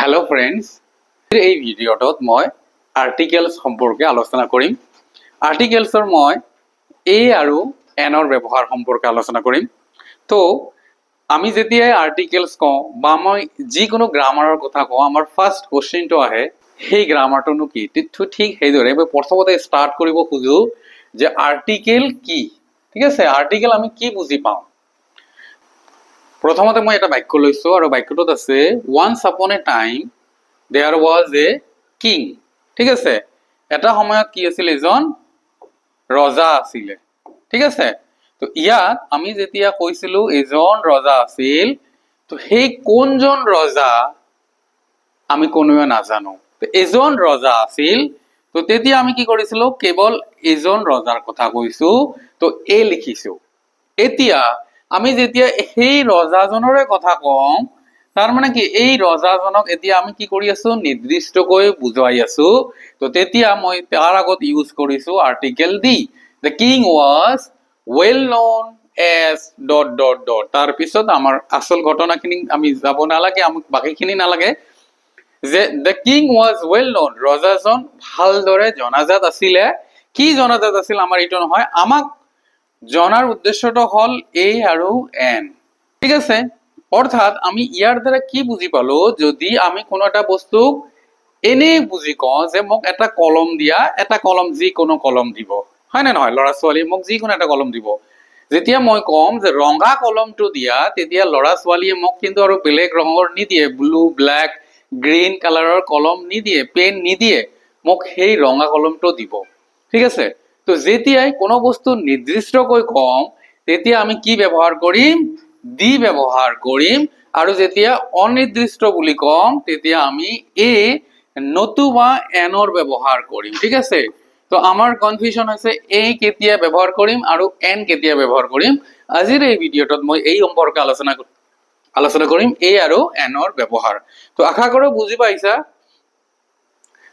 Hello friends, এই ভিডিওটোত মই আৰ্টিকেলছ সম্পৰ্কে আলোচনা কৰিম। আৰ্টিকেলছৰ মই এ আৰু এনৰ ব্যৱহাৰ সম্পৰ্কে আলোচনা কৰিম। তো আমি যেতিয়া আৰ্টিকেলছ কওঁ বা মই যিকোনো গ্ৰামাৰৰ কথা কওঁ, আমাৰ ফাৰ্ষ্ট কোৱেশ্চনটো আহে সেই গ্ৰামাৰটোনো কি। ঠিক সেইদৰে মই প্ৰথমতে ষ্টাৰ্ট কৰিব খোজো যে আৰ্টিকেল কি। ঠিক আছে, আৰ্টিকেল আমি কি বুজি পাওঁ। প্ৰথমতে মই এটা বাক্য লৈছো আৰু বাক্যটোত আছে once upon a time there was a king। ঠিক আছে, এটা সময়ত কি আছিল, এজন ৰজা আছিল। ঠিক আছে, তো ইয়াত আমি যেতিয়া কৈছিলো এজন ৰজা আছিল, তো সেই কোনজন ৰজা আমি কোনোৱে নাজানো। তো এজন ৰজা আছিল, তো তেতিয়া আমি কি কৰিছিলো, কেৱল এজন ৰজাৰ কথা কৈছো, তো এ লিখিছো। এতিয়া আমি যেতিয়া সেই ৰজাজনৰে কথা কম, তাৰ মানে কি এই ৰজাজনক এতিয়া আমি কি কৰি আছো, নিৰ্দিষ্টকৈ বুজাই আছো। তো তেতিয়া মই তাৰ আগত ইউজ কৰিছো article the. The king was well known as ... তাৰ পিছত আমাৰ আসল ঘটনাখিনি আমি যাব নালাগে, আমাক বাকিখিনি নালাগে। যে the king was well known, ৰজাজন ভালদৰে জনাজাত আছিলে। কি জনাজাত আছিল আমাৰ এইটো নহয়, আমাক জনাৰ উদ্দেশ্যটো হল এ আৰু এন। ঠিক আছে, অৰ্থাৎ আমি ইয়াৰ দ্বাৰা কি বুজি পালো, যদি আমি কোনো এটা বস্তুক এনে বুজি কওঁ যে মোক এটা কলম দিয়া, এটা কলম যিকোনো কলম দিব, হয় নে নহয়, ল'ৰা ছোৱালী মোক যিকোনো এটা কলম দিব। যেতিয়া মই কম যে ৰঙা কলমটো দিয়া, তেতিয়া ল'ৰা ছোৱালীয়ে মোক কিন্তু আৰু বেলেগ ৰঙৰ নিদিয়ে, ব্লু, ব্লেক, গ্ৰীণ কালাৰৰ কলম নিদিয়ে, পেন নিদিয়ে, মোক সেই ৰঙা কলমটো দিব। ঠিক আছে, তো যেতিয়াই কোনো বস্তু নিৰ্দিষ্টকৈ কম, তেতিয়া আমি কি ব্যৱহাৰ কৰিম, দি ব্যৱহাৰ কৰিম। আৰু যেতিয়া অনিৰ্দিষ্ট বুলি কম, তেতিয়া আমি এ নতুবা এনৰ ব্যৱহাৰ কৰিম। ঠিক আছে, তো আমাৰ কনফিউজন হৈছে এ কেতিয়া ব্যৱহাৰ কৰিম আৰু এন কেতিয়া ব্যৱহাৰ কৰিম। আজিৰ এই ভিডিঅ'টোত মই এই সম্পৰ্কে আলোচনা কৰিম এ আৰু এনৰ ব্যৱহাৰ। তো আশা কৰো বুজি পাইছা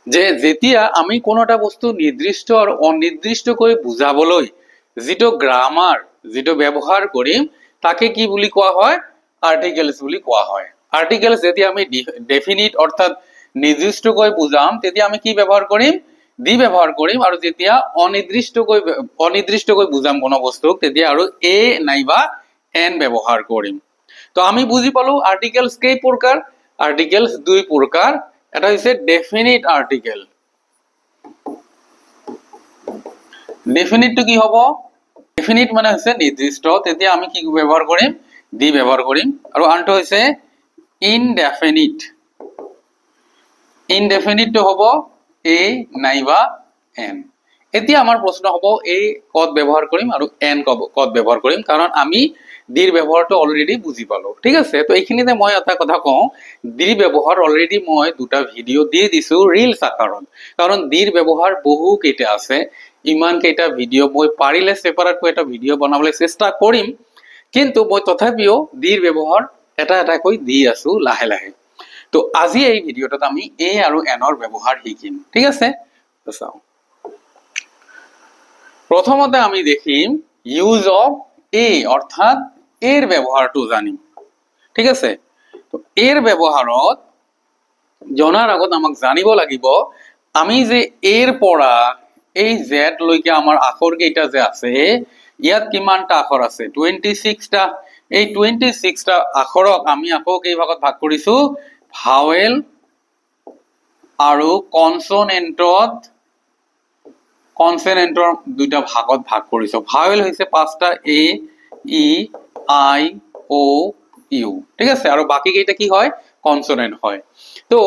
যে যেতিয়া আমি কোনো এটা বস্তু নিৰ্দিষ্ট আৰু অনিৰ্দিষ্টকৈ বুজাবলৈ যিটো গ্ৰামাৰ, যিটো ব্যৱহাৰ কৰিম, তাকে কি বুলি কোৱা হয়, আৰ্টিকেলছ বুলি কোৱা হয়। আৰ্টিকেলছ যেতিয়া আমি ডেফিনিট অৰ্থাৎ নিৰ্দিষ্টকৈ বুজাম, তেতিয়া আমি কি ব্যৱহাৰ কৰিম, দি ব্যৱহাৰ কৰিম। আৰু যেতিয়া অনিৰ্দিষ্টকৈ বুজাম কোনো বস্তুক, তেতিয়া আৰু এ নাইবা এন ব্যৱহাৰ কৰিম। তো আমি বুজি পালো আৰ্টিকেলছ কেই প্ৰকাৰ। আৰ্টিকেলছ দুই প্ৰকাৰ। এটা হৈছে ডেফিনিট আৰ্টিকেল। ডেফিনিটটো কি হ'ব, ডেফিনিট মানে হৈছে নিৰ্দিষ্ট, তেতিয়া আমি কি ব্যৱহাৰ কৰিম, দি ব্যৱহাৰ কৰিম। আৰু আনটো হৈছে ইনডেফিনিট। ইনডেফিনিটটো হ'ব এ নাইবা এন। এতিয়া আমাৰ প্ৰশ্ন হ'ব এই কত ব্যৱহাৰ কৰিম আৰু এন কত ব্যৱহাৰ কৰিম, কাৰণ আমি দিৰ ব্যৱহাৰটো অলৰেডি বুজি পালো। ঠিক আছে, তো এইখিনিতে মই এটা কথা কওঁ, দিৰ ব্যৱহাৰ অলৰেডি মই দুটা ভিডিঅ' দি দিছো ৰিলছ আকাৰত, কাৰণ দিৰ ব্যৱহাৰ বহু কেইটা আছে। ইমান কেইটা ভিডিঅ' মই পাৰিলে সেপাৰেটকৈ এটা ভিডিঅ' বনাবলৈ চেষ্টা কৰিম, কিন্তু মই তথাপিও দিৰ ব্যৱহাৰ এটা এটাকৈ দি আছো লাহে লাহে। তো আজি এই ভিডিঅ'টোত আমি এ আৰু এনৰ ব্যৱহাৰ শিকিম। ঠিক আছে, তো চাও। প্ৰথমতে আমি দেখিম ইউজ অফ এ, অৰ্থাৎ এৰ ব্যৱহাৰটো জানিম। ঠিক আছে, তো এৰ ব্যৱহাৰত জনাৰ আগত আমাক জানিব লাগিব, আমি যে এৰ পৰা এই জেড লৈকে আমাৰ আখৰ কেইটা যে আছে, ইয়াত কিমানটা আখৰ আছে, 26টা। এই 26টা আখৰক আমি আকৌ কেই ভাগত ভাগ কৰিছো, ভাৱেল আৰু কনসনেন্টৰ দুটা ভাগত ভাগ কৰিছো। ভাৱেল হৈছে 5টা, এ, ই, আই, ও, ইউ। ঠিক আছে, আৰু বাকি কেইটা কি হয়, কনসনেন্ট হয়। তো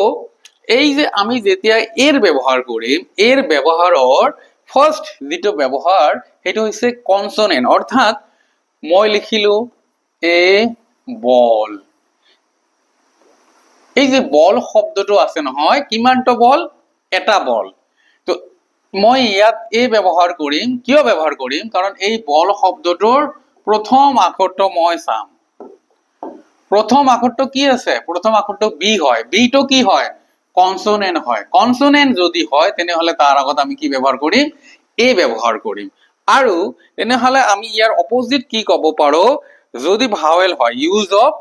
এই যে আমি যেতিয়া এৰ ব্যৱহাৰ কৰিম, এৰ ব্যৱহাৰৰ ফাৰ্স্ট যেটো ব্যৱহাৰ সেইটো হৈছে কনসনেন্ট। অৰ্থাৎ মই লিখিলো এ বল। এই যে বল শব্দটো আছে নহয়, কিমানটা বল, এটা বল। তো মই ইয়াত এ ব্যৱহাৰ কৰিম, কিয় ব্যৱহাৰ কৰিম, কাৰণ এই বল শব্দটোৰ প্ৰথম আখৰটো মই চাম। প্ৰথম আখৰটো কি আছে, প্ৰথম আখৰটো বি হয়। বিটো কি হয়, কনসনেন্ট হয়। কনসনেন্ট যদি হয়, তেনেহলে তাৰ আগত আমি কি ব্যৱহাৰ কৰিম, এ ব্যৱহাৰ কৰিম। আৰু তেনেহলে আমি ইয়াৰ অপোজিট কি ক'ব পাৰো, যদি ভাৱেল হয়, ইউজ অফ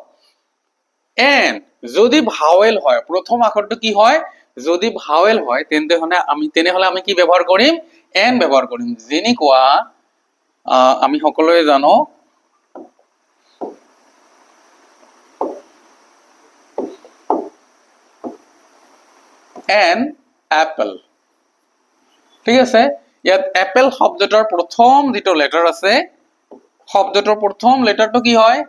এন। যদি ভাৱেল হয় প্ৰথম আখৰটো কি হয় যদি ভাৱেল হয় তেনেহলে আমি কি ব্যৱহাৰ কৰিম এন ব্যৱহাৰ কৰিম যেনেকুৱা আমি সকলোৱে জানো an apple ঠিক আছে ইয়াত এপল শব্দটোৰ প্ৰথম যেটো লেটাৰ আছে শব্দটোৰ প্ৰথম লেটাৰটো কি হয়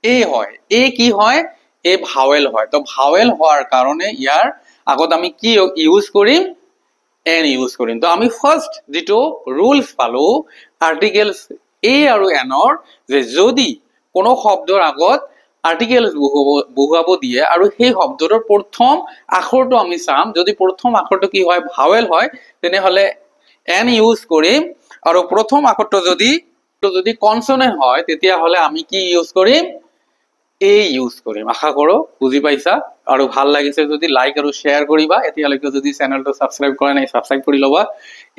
এ হয় এ কি হয় এ ভাৱেল হয় তো ভাৱেল হোৱাৰ কাৰণে ইয়াৰ আগত আমি কি ইউজ কৰিম এন ইউজ কৰিম তো আমি ফাৰ্স্ট যেটো ৰুলস পালো আৰ্টিকেলস এ আৰু এনৰ যে যদি কোনো শব্দৰ আগত আৰ্টিকেলস বহুৱাব দিয়ে আৰু সেই শব্দটোৰ প্ৰথম আখৰটো আমি চাম যদি প্ৰথম আখৰটো কি হয় ভাৱেল হয় তেনেহলে এন ইউজ কৰিম আৰু প্ৰথম আখৰটো যদি কনসোনেন্ট হয় তেতিয়া হলে আমি কি ইউজ কৰিম এ ইউজ কৰিম আশা কৰো বুজি পাইছা আৰু ভাল লাগিছে যদি লাইক আৰু শেয়াৰ কৰিবা এতিয়ালৈকে যদি চেনেলটো সাবস্ক্ৰাইব কৰা নাই সাবস্ক্ৰাইব কৰি লবা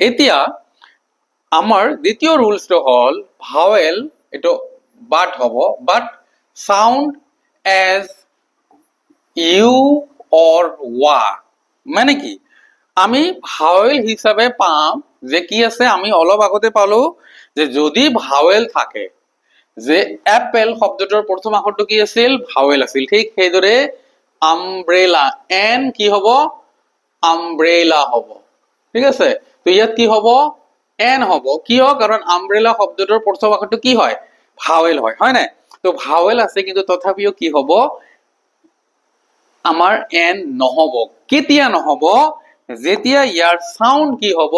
এতিয়া আমাৰ দ্বিতীয় ৰুলসটো হল ভাৱেল এটো বাট হ'ব বাট সাউন্ড এজ ইউ অৰ ওয়া মানে কি আমি ভাৱেল হিচাপে পাম যে কি আছে আমি অলপ আগতে পালো যে যদি ভাৱেল থাকে যে এপল শব্দটোৰ প্ৰথম আখৰটো কি আছিল ভাৱেল আছিল ঠিক সেইদৰে আমব্ৰেলা এন কি হ'ব আমব্ৰেলা হ'ব ঠিক আছে তো ইয়াত কি হ'ব এন হ'ব কিয় কাৰণ আমব্ৰেলা শব্দটোৰ প্ৰথম আখৰটো কি হয় ভাৱেল হয় না তো ভাৱেল আছে কিন্তু তথাপিও কি হ'ব আমাৰ এন নহব কেতিয়া নহব যেতিয়া ইয়াৰ সাউন্ড কি হ'ব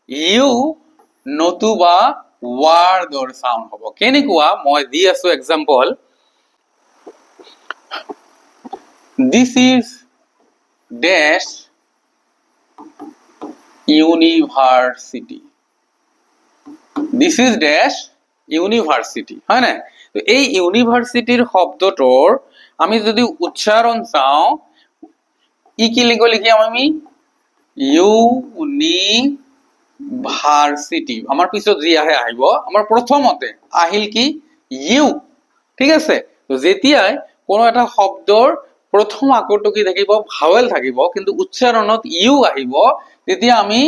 ইউ নতুবা ওয়াৰ্ডৰ সাউন্ড হ'ব কেনেকুৱা মই দি আছো example this is dash university this is dash university হয় না তো এই ইউনিভাৰ্সিটিৰ শব্দটোৰ আমি যদি উচ্চাৰণ চাও ই কি লিখি আমি ইউনিভাৰ্সিটি আমাৰ পিছত যি আহে আহিব আমাৰ প্ৰথমতে আহিল কি ইউ ঠিক আছে তো যেতিয়াই কোনো এটা শব্দৰ প্ৰথম আখৰটো কি থাকিব ভাৱেল থাকিব কিন্তু উচ্চাৰণত ইউ আহিব তেতিয়া আমি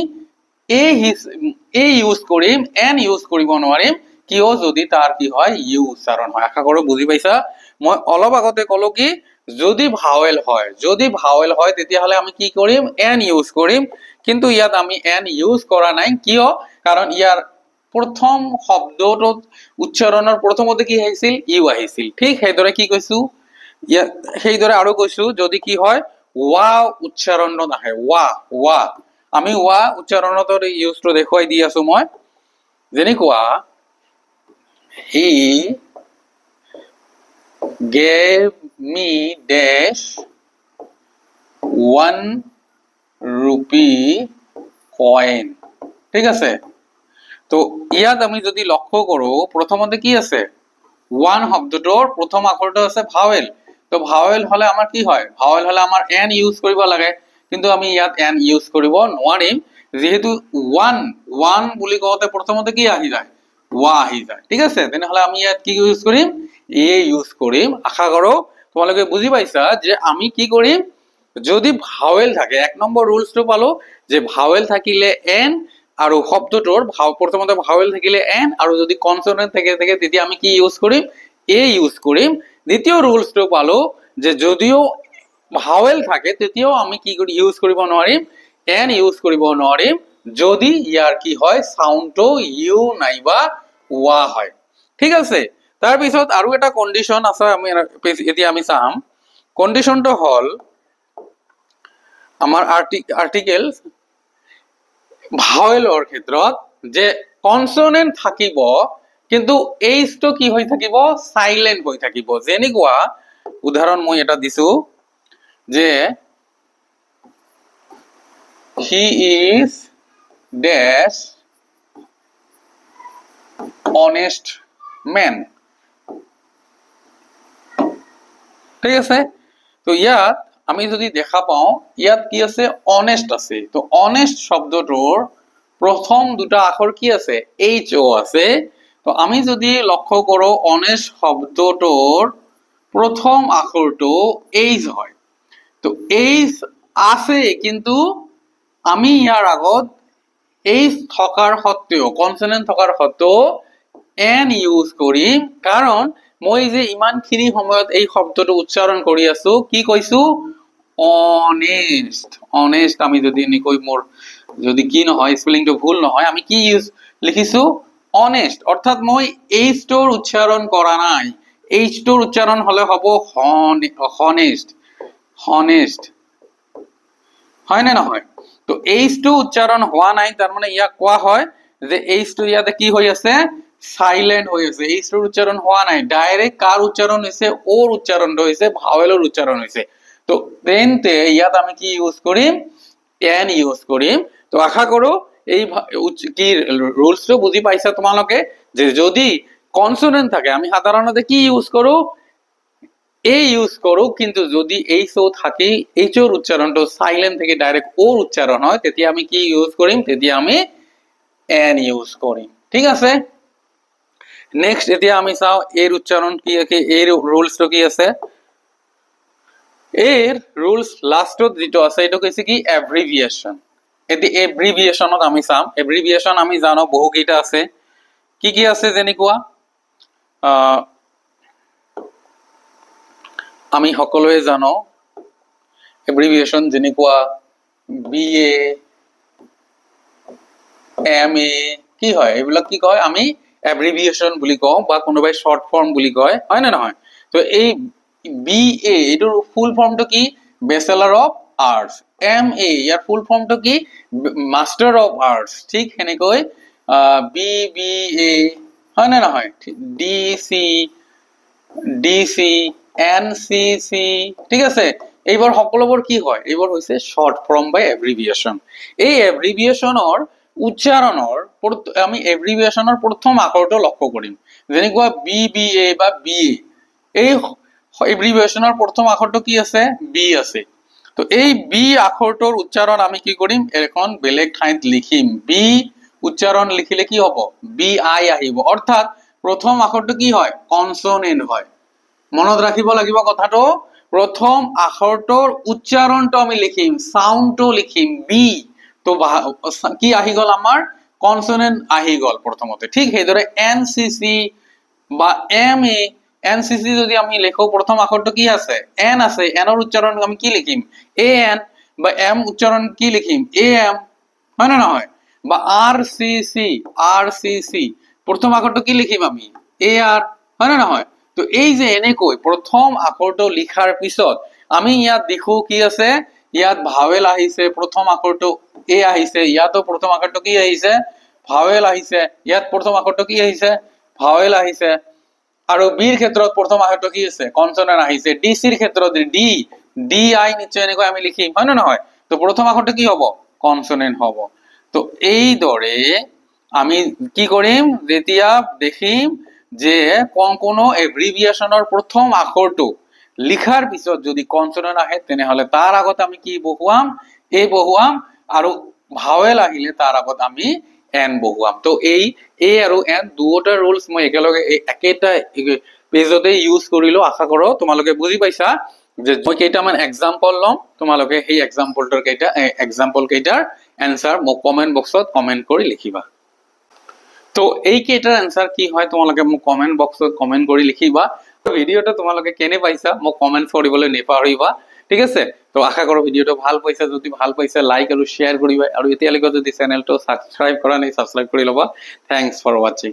এ ইউজ কৰিম এন ইউজ কৰিব নোৱাৰিম কিয় যদি তাৰ কি হয় ইউ উচ্চাৰণ হয় আশা কৰো বুজি পাইছা মই অলপ আগতে কলো কি যদি ভাৱেল হয় তেতিয়া হলে আমি কি কৰিম এন ইউজ কৰিম কিন্তু ইয়াত আমি এন ইউজ কৰা নাই কিয় কাৰণ ইয়াৰ প্ৰথম শব্দটো উচ্চাৰণৰ প্ৰথমতে কি আহিছিল ইউ আহিছিল ঠিক সেইদৰে কি কৈছো সেইদৰে আৰু কৈছো যদি কি হয় ওয়া উচ্চাৰণত আহে ওয়া আমি ওয়া উচ্চাৰণত ইউজটো দেখুৱাই দি আছো মই যেনেকুৱা he gave me dash 1 rupee coin ঠিক আছে তো ইয়াত আমি যদি লক্ষ্য কৰো প্ৰথমতে কি আছে ওয়ান শব্দটোৰ প্ৰথম আখৰটো আছে ভাৱেল তো ভাৱেল হলে আমাৰ কি হয় ভাৱেল হলে আমাৰ এন ইউজ কৰিব লাগে কিন্তু আমি ইয়াত এন ইউজ কৰিব নোৱাৰিম যেহেতু ওয়ান বুলি কওঁতে প্ৰথমতে কি আহি যায় ওয়া আহি যায় ঠিক আছে তেনেহলে আমি ইয়াত কি ইউজ কৰিম এ ইউজ কৰিম আশা কৰো তোমালোকে বুজি পাইছা যে আমি কি কৰিম যদি ভাৱেল থাকে এক নম্বৰ ৰুলসটো পালো যে ভাৱেল থাকিলে এন আৰু শব্দটোৰ প্ৰথমতে ভাৱেল থাকিলে এন আৰু যদি কনসোনেন্ট থাকে তেতিয়া আমি কি ইউজ কৰিম এ ইউজ কৰিম দ্বিতীয় ৰুলসটো পালো যে যদিও ভাৱেল থাকে তেতিয়াও আমি কি কৰি ইউজ কৰিব নোৱাৰিম এন ইউজ কৰিব নোৱাৰিম যদি ইয়াৰ কি হয় সাউন্ডটো ইউ নাইবা ওয়া হয় ঠিক আছে তাৰ পিছত আৰু এটা কন্ডিশন আছে আমি এতিয়া আমি চাম কন্ডিশনটো হল আমাৰ আৰ্টিকেল ভাৱেলৰ ক্ষেত্ৰত যে কনসোনেন্ট থাকিব কিন্তু এইচটো কি হৈ থাকিব সাইলেন্ট হৈ থাকিব যেনেকুৱা উদাহৰণ মই এটা দিছো যে he is dash honest man ঠিক আছে তো ইয়াত আমি যদি দেখা পাও ইয়াত কি আছে অনেস্ট আছে তো অনেস্ট শব্দটোৰ প্ৰথম দুটা আখৰ কি আছে এইচ ও আছে তো আমি যদি লক্ষ্য কৰো অনেস্ট শব্দটোৰ প্ৰথম আখৰটো এইচ হয় তো এইচ আছে কিন্তু আমি ইয়াৰ আগত এইচ থকাৰ সত্ত্বেও কনসোনেন্ট থকাৰ সত্ত্বেও এন ইউজ কৰিম কাৰণ মই যে ইমানখিনি সময়ত এই শব্দটো উচ্চাৰণ কৰি আছো কি কৈছো অনেষ্ট অনেষ্ট আমি যদি এনেকৈ মোৰ যদি কি নহয় স্পেলিংটো ভুল নহয় আমি কি ইউজ লিখিছো অনেষ্ট অর্থাৎ মই এইচ টোৰ উচ্চাৰণ কৰা নাই এইচ টোৰ উচ্চাৰণ হলে হ'ব হনেষ্ট হনেষ্ট হয় না নহয় তো এইচ টো উচ্চাৰণ হোৱা নাই তাৰ মানে ইয়াক কোৱা হয় যে এইচ টো ইয়াতে কি হৈ আছে সাইলেন্ট হৈ আছে এইচ টোৰ উচ্চাৰণ হোৱা নাই ডাইৰেক্ট কাৰ উচ্চাৰণ হৈছে ওৰ উচ্চাৰণ হৈছে ভাৱেলৰ উচ্চাৰণ হৈছে তো তেন্তে ইয়াত আমি কি ইউজ কৰিম এন ইউজ কৰিম তো আশা কৰো এই কি ৰুলসটো বুঝি পাইছা তোমালোকে যে যদি কনসোনেন্ট থাকে আমি সাধাৰণতে কি ইউজ কৰো এ ইউজ কৰো কিন্তু যদি এইচ ও থাকে এইচ ওৰ উচ্চাৰণটো সাইলেন্ট থেকে ডাইৰেক্ট ওৰ উচ্চাৰণ হয় তেতিয়া আমি কি ইউজ কৰিম তেতিয়া আমি এন ইউজ কৰিম ঠিক আছে নেক্সট এতিয়া আমি চাও এর উচ্চারণ কি আছে এর রুলসটো কি আছে এর রুলস লাস্টত যেটো আছে এটো কৈছে কি এব্রিভিয়েশন এতি এব্রিভিয়েশনত আমি চাম এব্রিভিয়েশন আমি জানো বহু কেইটা আছে কি আছে যেনেকুৱা আমি সকলোৱে জানো এব্ৰিভিয়েশন যেনেকুৱা বিএ এমএ কি হয় এইবিলাক কি কয় আমি এব্রিভিয়েশন বুলি কও বা কোনোবাই শর্ট ফর্ম বুলি কয় হয় না নহয় তো এই বিএ এটোৰ ফুল ফৰ্মটো কি ব্যাচেলৰ অফ আৰ্টস এমএ ইয়াৰ ফুল ফর্মটো কি মাস্টার অফ আর্টস ঠিক হেনেকৈ বিবিএ হয় না নহয় ডিসি ডিসি এনসিসি ঠিক আছে এইবোৰ সকলোবোৰ কি হয় এইবোৰ হৈছে শৰ্ট ফৰ্ম বা এব্ৰিভিয়েশন এই এব্ৰিভিয়েশনৰ উচ্চাৰণৰ আমি এব্ৰিভিয়েশনৰ প্ৰথম আখৰটো লক্ষ্য কৰিম যেনেকুৱা বিবিএ বা বিএ এই এব্ৰিভিয়েশনৰ প্ৰথম আখৰটো কি আছে বি আছে তো এই বি আখৰটোৰ উচ্চাৰণ আমি কি কৰিম এখন বেলেগ ঠাইত লিখিম বি উচ্চাৰণ লিখিলে কি হ'ব বি আই আহিব অৰ্থাৎ প্ৰথম আখৰটো কি হয় কনসোনেন্ট হয় মনত ৰাখিব লাগিব কথাটো প্ৰথম আখৰটোৰ উচ্চাৰণটো আমি লিখিম সাউন্ডটো লিখিম বি তো কি আহি গল আমাৰ কনসোনেন্ট আহি গল প্ৰথমতে ঠিক হেদৰে এনসিসি বা এমএ এনসিসি যদি আমি লেখো প্ৰথম আখৰটো কি আছে এন আছে এনৰ উচ্চাৰণ আমি কি লিখিম এ এন বা এম উচ্চাৰণ কি লিখিম এ এম হয় না নহয় বা আৰসিসি প্ৰথম আখৰটো কি লিখিম আমি এ আৰ হয় না নহয় তো এই যে এনেকৈ প্ৰথম আখৰটো লিখাৰ পিছত আমি ইয়াত দেখো কি আছে ইয়াত ভাৱেল আহিছে প্ৰথম আখৰটো এ আহিছে ইয়াতো প্ৰথম আখৰটো কি আহিছে ভাৱেল আহিছে ইয়াত প্ৰথম আখৰটো কি আহিছে ভাৱেল আহিছে আৰু বিৰ ক্ষেত্ৰত প্ৰথম আখৰটো কি আছে কনসোনেন্ট আহিছে ডিসিৰ ক্ষেত্ৰত ডি ডি আই নিশ্চয় এনেকৈ আমি লিখিম হয় না নহয় তো প্ৰথম আখৰটো কি হ'ব কনসোনেন্ট হ'ব তো এই দৰে আমি কি কৰিম যেতিয়া দেখিম যে কোনো এব্ৰিভিয়েশনৰ প্ৰথম আখৰটো লিখাৰ পিছত যদি কনসোনেন্ট আহে তেনে হলে তাৰ আগত আমি কি বহুৱাম এ বহুৱাম আৰু ভাৱেল আহিলে তাৰ আগত আমি এন বহুৱাম তো এই এ আৰু এন দুটা ৰুলস মই একেলগে একেটা পেজতে ইউজ কৰিলো আশা কৰো তোমালোকে বুজি পাইছা যে মই কেইটামান এক্সাম্পল লম তোমালোকে সেই এক্সাম্পল কেইটাৰ এনসাৰ মোক কমেন্ট বক্সত কমেন্ট কৰি লিখিবা তো এই কেইটাৰ এনসাৰ কি হয় তোমালোকে মোক কমেন্ট বক্সত কমেন্ট কৰি লিখিবা ভিডিওটো তোমালোকে কেনে পাইছা মোক কমেন্ট কৰিবলৈ নেপাহৰিবা ঠিক আছে তো আশা কৰো ভিডিওটো ভাল পাইছা যদি ভাল পাইছা লাইক আৰু শেয়াৰ কৰিবা আৰু এতিয়ালৈকে যদি চেনেলটো সাবস্ক্ৰাইব কৰা নাই সাবস্ক্ৰাইব কৰি লবা থ্যাঙ্কস ফৰ ওয়াচিং